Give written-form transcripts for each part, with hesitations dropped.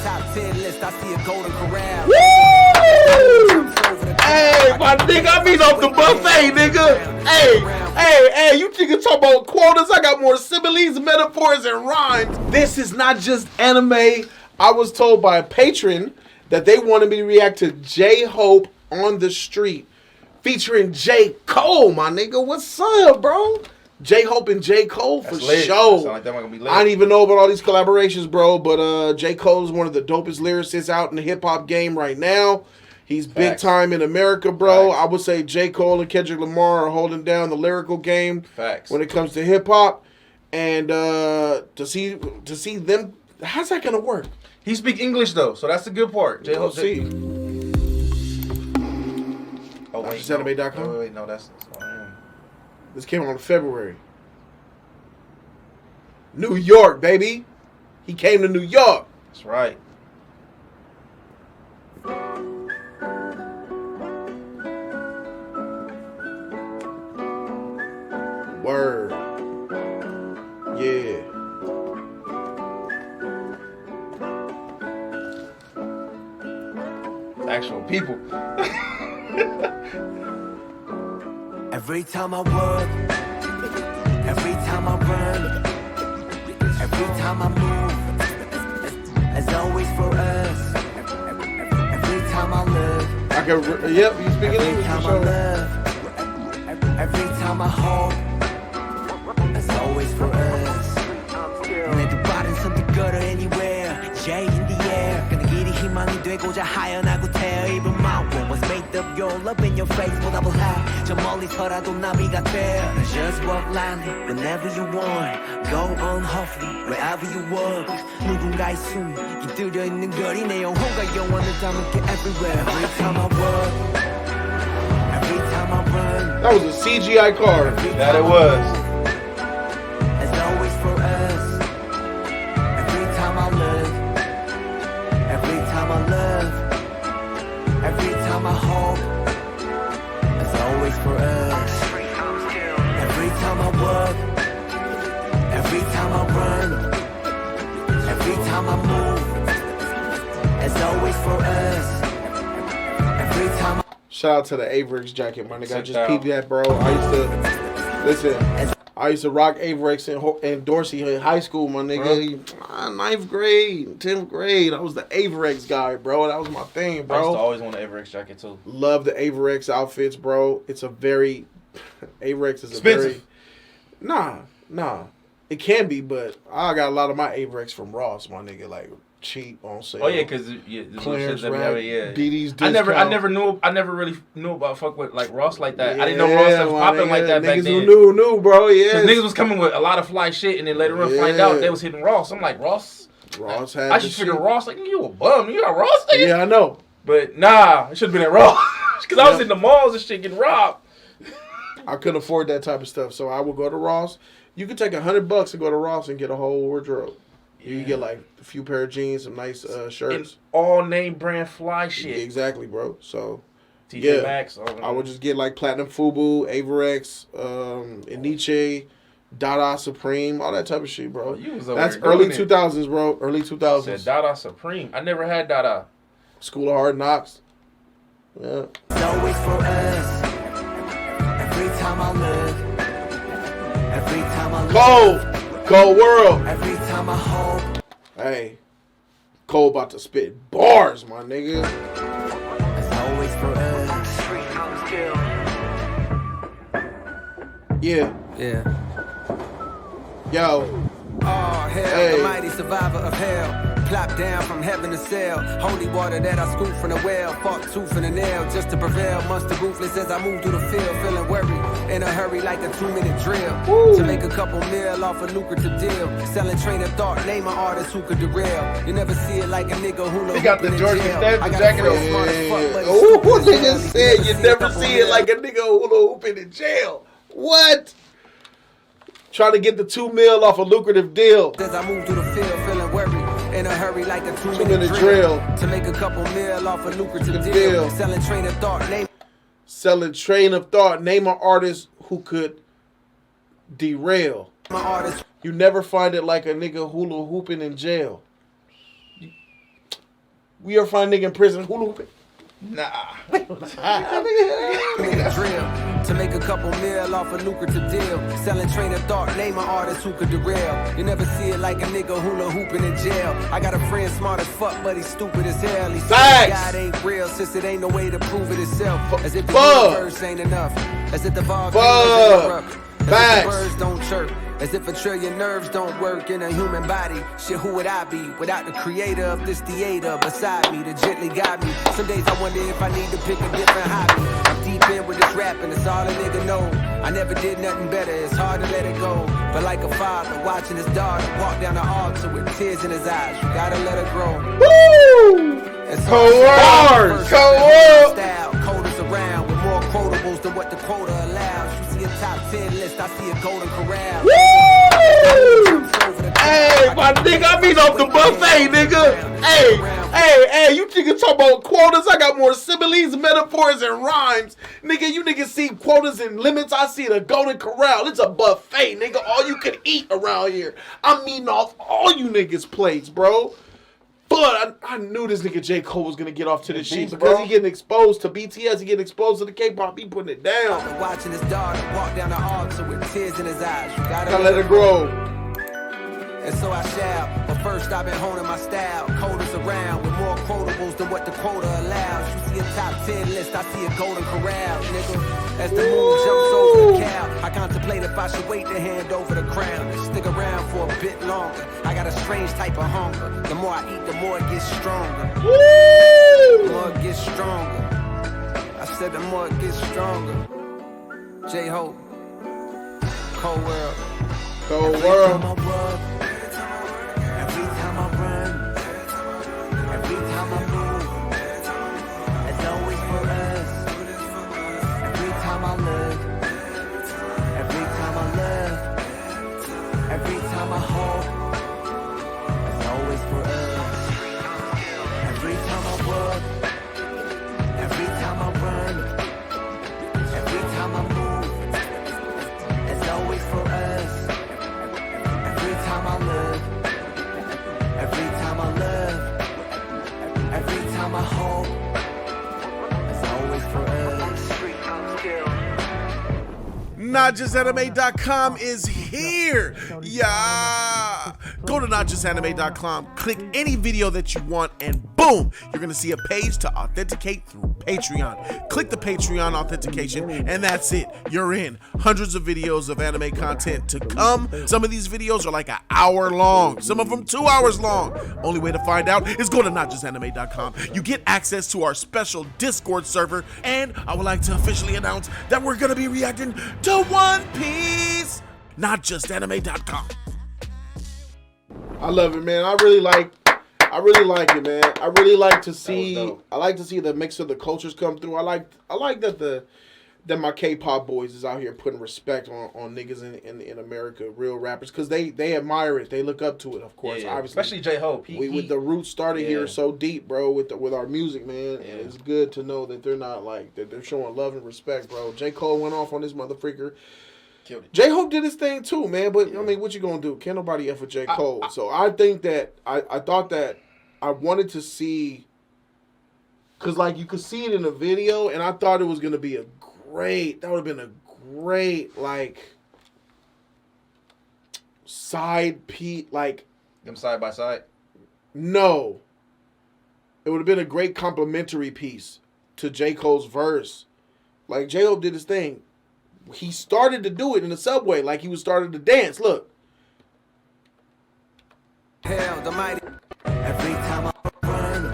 top 10 list, I see a golden corral. Woo! Hey, my nigga, I mean off the buffet, nigga. Hey, you niggas talk about quotas. I got more similes, metaphors, and rhymes. This is not just anime. I was told by a patron that they wanted me to react to J-Hope on the Street featuring J.Cole, my nigga. What's up, bro? J-Hope and J.Cole for sure. Sound like that one gonna be lit. I didn't even know about all these collaborations, bro, but J.Cole is one of the dopest lyricists out in the hip-hop game right now. He's big time in America, bro. I would say J. Cole and Kendrick Lamar are holding down the lyrical game when it comes to hip-hop. And to see them, how's that going to work? He speak English, though, so that's the good part. We'll see. Oh, wait, anime.com? Wait, no, that's This came out in February. New York, baby. He came to New York. That's right. Word. Yeah. Actual people. Every time I work, every time I run, every time I move, as always for us. Every time I live, I can. Yep, you speak English. Every time I love, every time I hope, as always for us. 내도 빠른 선택걸어 anywhere, J in the air. 그는 길이 희망이 되고자 하연하고 태어. Even my world was made of your love in your face. But I will have 저 멀리서라도 나비가 돼. Just walk lightly whenever you want. Go on hopefully wherever you walk. 누군가의 숨이 깃들여 있는 거리 내 영혼과 영원을 담을게 everywhere. Every time I walk, every time I run. That was a CGI car. That it was. As always for us. Every time I look, every time I love, every time I hope. As always for us. Every time I walk, every time I run, every time I move. As always for us. Every time I Shout out to the Averix jacket, my nigga. I just peeped that, bro. I used to rock Averix in Dorsey in high school, my nigga. 9th grade, 10th grade. I was the Averix guy, bro. That was my thing, bro. I used to always want an Averix jacket, too. Love the Averix outfits, bro. It's a very... Averix is expensive. Nah. It can be, but I got a lot of my Averix from Ross, my nigga. Like... cheap on sale. Oh yeah, because Clearance rack, BD's discount. I never really knew about fuck with like Ross like that. Yeah, I didn't know Ross was popping like that back then. Niggas knew, bro. Yeah, niggas was coming with a lot of fly shit, and then later on find out they was hitting Ross. I'm like Ross had. I should figure Ross like you a bum. You got Ross nigga? Yeah, I know. But nah, it should have been at Ross because I was in the malls and shit getting robbed. I couldn't afford that type of stuff, so I would go to Ross. You could take $100 and go to Ross and get a whole wardrobe. Yeah. You get like a few pair of jeans, some nice shirts. And all name brand fly shit. Yeah, exactly, bro. So, TJ Maxx. I would just get like Platinum Fubu, Averix, Eniche, Dada Supreme, all that type of shit, bro. That's early 2000s, bro. Early 2000s. Said Dada Supreme. I never had Dada. School of Hard Knocks. Yeah. It's always for us. Every time I look. Every time I look. Cold world. Every time I hope. Hey, Cole about to spit bars, my nigga. It's always for us. Yeah. Yo. Oh, hell, the mighty survivor of hell. Plop down from heaven to sail. Holy water that I scooped from the well. Fought tooth and a nail just to prevail. Monster ruthless as I move through the field. Feeling worried in a hurry like a 2-minute drill. Woo. To make a couple mil off a lucrative deal. Selling train of thought, name an artist who could derail. You never see it like a nigga who knows. He got the George Costanza jacket on. Oh, what nigga said you never see it like a nigga who hooping in jail. What? Trying to get the $2 million off a lucrative deal. As I move through the field, feeling worried in a hurry like a 2-minute drill. To make a couple mil off a lucrative deal. Selling train of thought, name an artist who could derail. My artist. You never find it like a nigga hula hooping in jail. We ever find a nigga in prison hula hooping? Nah. Drill to make a couple mil off a lucrative deal. Selling train of thought, name an artist who could derail. You never see it like a nigga hula hooping in jail. I got a friend smart as fuck, but he's stupid as hell. He said God ain't real, since it ain't no way to prove it itself. As if the universe ain't enough. As if the volcanoes erupt. As if the birds don't chirp. As if a trillion nerves don't work in a human body. Shit, who would I be without the creator of this theater beside me to gently guide me? Some days I wonder if I need to pick a different hobby. I'm deep in with this rapping, it's all a nigga know. I never did nothing better, it's hard to let it go. But like a father watching his daughter walk down the altar with tears in his eyes, you gotta let her grow. Woo! It's cold words! Coders around with more quotables than what the quota allows. You see a top 10 list, I see a golden corral. Woo! Hey, my nigga, I mean off the buffet, nigga. Hey, you niggas talk about quotas. I got more similes, metaphors, and rhymes. Nigga, you niggas see quotas and limits. I see the golden corral. It's a buffet, nigga. All you can eat around here. I'm eating off all you niggas' plates, bro. But I knew this nigga J. Cole was gonna get off to this shit because he getting exposed to BTS, he getting exposed to the K-pop, he putting it down. Watching his daughter walk down the altar with tears in his eyes. You gotta let it grow. And so I shall, but first I've been honing my style. Coders around with more quotables than what the quota allows. You see a top 10 list, I see a golden corral, nigga. As the moon jumps over the cow, I contemplate if I should wait to hand over the crown. Stick around for a bit longer. I got a strange type of hunger. The more I eat, the more it gets stronger. Woo! The more it gets stronger. I said the more it gets stronger. J-Hope, Cold World. Cold World. Every time I run, every time I move, it's always for us. Every time I look, every time I love, every time I hope, it's always for us. Every time I walk, every time I run, every time I move, it's always for us. Every time I look, every time I love, every time I hope, it's always for us. NotJustAnime.com is here. Yeah. Go to NotJustAnime.com, click any video that you want, and boom, you're going to see a page to authenticate through Patreon. Click the Patreon authentication, and that's it. You're in. Hundreds of videos of anime content to come. Some of these videos are like an hour long, some of them 2 hours long. Only way to find out is go to NotJustAnime.com. You get access to our special Discord server, and I would like to officially announce that we're going to be reacting to One Piece. NotJustAnime.com. I love it, man. I really like it, man. I really like to see the mix of the cultures come through. I like that my K-pop boys is out here putting respect on niggas in America, real rappers, because they admire it. They look up to it, of course. Yeah, obviously, especially J-Hope. With the roots started here so deep, bro, with our music, man. Yeah. It's good to know that they're not like that. They're showing love and respect, bro. J. Cole went off on this motherfucker. J-Hope did his thing too, man. But I mean, what you gonna do? Can't nobody F with J. Cole. So I think that I thought that I wanted to see, cause like you could see it in the video, and I thought it was gonna be that would have been a great like side piece, like them side by side. No, it would have been a great complimentary piece to J. Cole's verse. Like J-Hope did his thing. He started to do it in the subway, like he was starting to dance. Look. Hell, the mighty. Every time I run,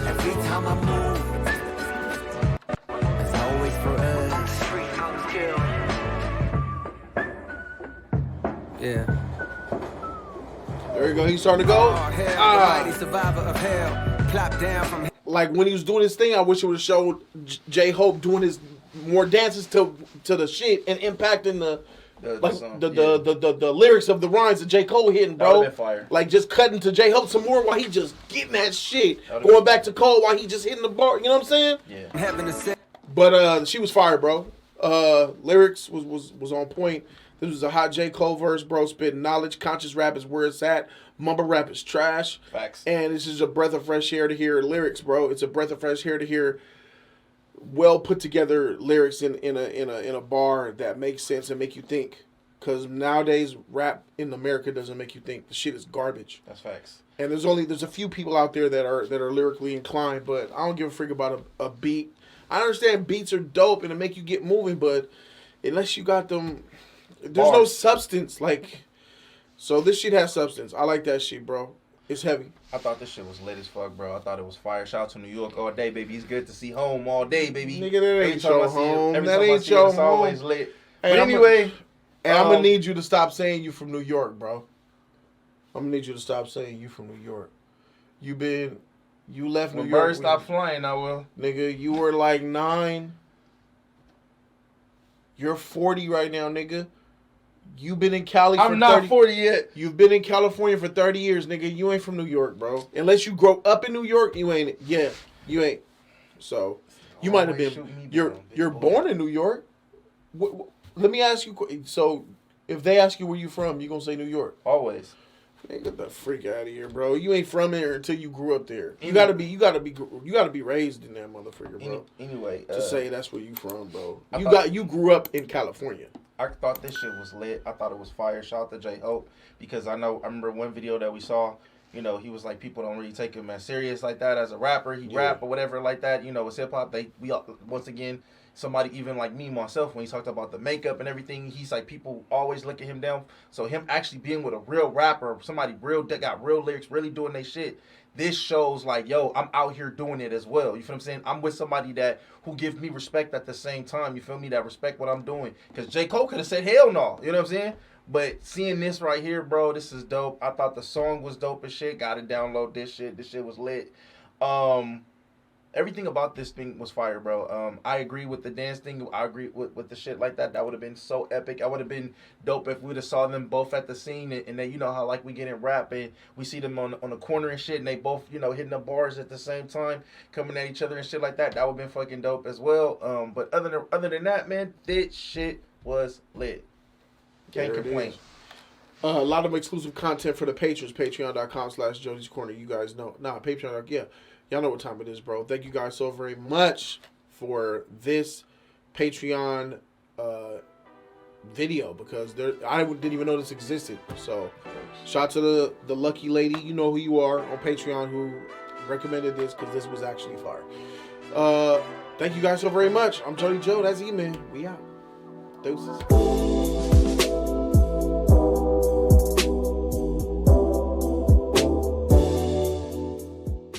every time I move, it's always for us. Yeah. There you go. He's starting to go. Oh, hell, the mighty survivor of hell, plop down from. Like when he was doing his thing, I wish it would have showed J-Hope doing his more dances to the shit and impacting the lyrics of the rhymes that J. Cole hitting, bro. That fire. Like just cutting to J-Hope some more while he just getting that shit. Going back to Cole while he just hitting the bar. You know what I'm saying? Yeah. But she was fire, bro. Lyrics was on point. This was a hot J. Cole verse, bro. Spitting knowledge. Conscious rap is where it's at. Mumble rap is trash. Facts. And this is a breath of fresh air to hear lyrics, bro. It's a breath of fresh air to hear well put together lyrics in a bar that makes sense and make you think. Because nowadays rap in America doesn't make you think. The shit is garbage. That's facts. And there's a few people out there that are lyrically inclined, but I don't give a freak about a beat. I understand beats are dope and it make you get moving, but unless you got them, there's no substance. Like, so this shit has substance. I like that shit, bro. It's heavy. I thought this shit was lit as fuck, bro. I thought it was fire. Shout out to New York all day, baby. It's good to see home all day, baby. Nigga, that ain't your home. That ain't your home. It's always lit. But anyway, I'm gonna need you to stop saying you from New York, bro. I'm gonna need you to stop saying you from New York. You left New York. When birds stop flying, I will. Nigga, you were like 9. You're 40 right now, nigga. You've been in Cali for 30 I'm not 40 yet. You've been in California for 30 years, nigga. You ain't from New York, bro. Unless you grow up in New York, you ain't. Yeah, you ain't. So, you might have been. You're born in New York. Let me ask you. So, if they ask you where you from, you gonna say New York? Always. Man, get the freak out of here, bro. You ain't from there until you grew up there. You gotta be raised in that motherfucker, bro. Anyway, to say that's where you from, bro. You grew up in California. I thought this shit was lit. I thought it was fire. Shout out to J-Hope because I remember one video that we saw. You know, he was like, people don't really take him as serious like that as a rapper. He rap or whatever like that. You know, it's hip hop. Once again, somebody even like me myself, when he talked about the makeup and everything, he's like, people always look at him down. So him actually being with a real rapper, somebody real that got real lyrics, really doing their shit. This shows like, yo, I'm out here doing it as well. You feel what I'm saying? I'm with somebody who gives me respect at the same time. You feel me? That respect what I'm doing. Because J. Cole could have said hell no. You know what I'm saying? But seeing this right here, bro, this is dope. I thought the song was dope as shit. Got to download this shit. This shit was lit. Everything about this thing was fire, bro. I agree with the dance thing. I agree with the shit like that. That would have been so epic. I would have been dope if we would have saw them both at the scene. And then, you know how like we get in rap and we see them on the corner and shit. And they both, you know, hitting the bars at the same time, coming at each other and shit like that. That would have been fucking dope as well. But other than that, man, this shit was lit. Can't complain. A lot of exclusive content for the patrons. Patreon.com/Jody's Corner. You guys know. Patreon. Yeah. Y'all know what time it is, bro. Thank you guys so very much for this Patreon video because I didn't even know this existed. So, shout out to the lucky lady, you know who you are, on Patreon who recommended this because this was actually fire. Thank you guys so very much. I'm Jody Joe. That's E-Man. We out. Deuces.